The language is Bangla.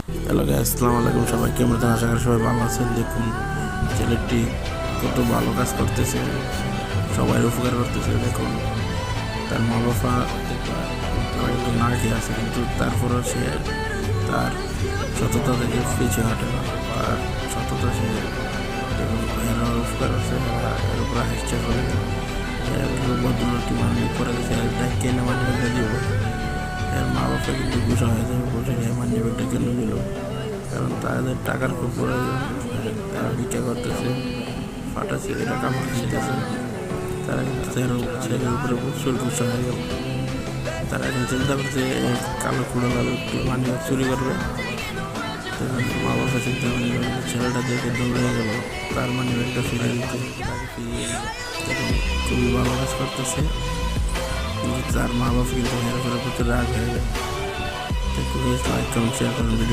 হ্যালো গাইস, আসসালামু আলাইকুম। সবাই কেমন আছেন? আশা করি সবাই ভালো আছেন। দেখুন ছেলেটি কত ভালো কাজ করতেছে, সবাই উপকার করতেছে। দেখুন তার মা বাবা একটু না খেয়ে আছে, কিন্তু তারপরেও সে তার সততা থেকে পিছু হাঁটে না। তার সততা সে দেখুন এরা উপকার আছে, এর উপরে হাসছে করে ভদ্রলোকটি মানে করে গেছে, কেনে মানি ব্যাগটা দিব। এর মা বাবা কিন্তু গুছা হয়ে যাবে, বসে মানি ব্যাগটা কেন দিল, কারণ তাদের টাকার খুব প্রয়োজন। তারা ভিক্ষা করতেছে, ফাটা ছেলেরা কাপড় কিনতেছে। তারা কিন্তু ছেলের উপরে প্রচুর গুছা হয়ে গেল। তারা এখন চিন্তা করছে কালো খুঁড়ো কালো একটু মানি চুরি করবে। মা বাবা চিন্তা করে ছেলেটা দেখে দৌড়ে গেল তার মানি ব্যাগটা ফিরে দিতে। তাকে ফিরিয়ে দিল। দেখুন খুবই ভালো কাজ করতেছে, কিন্তু তার মা বাবা কিন্তু হেরে করে প্রচুর রাগ হয়ে গেল। দেখুন লাইক কমেন্ট শেয়ার করেন ভিডিও।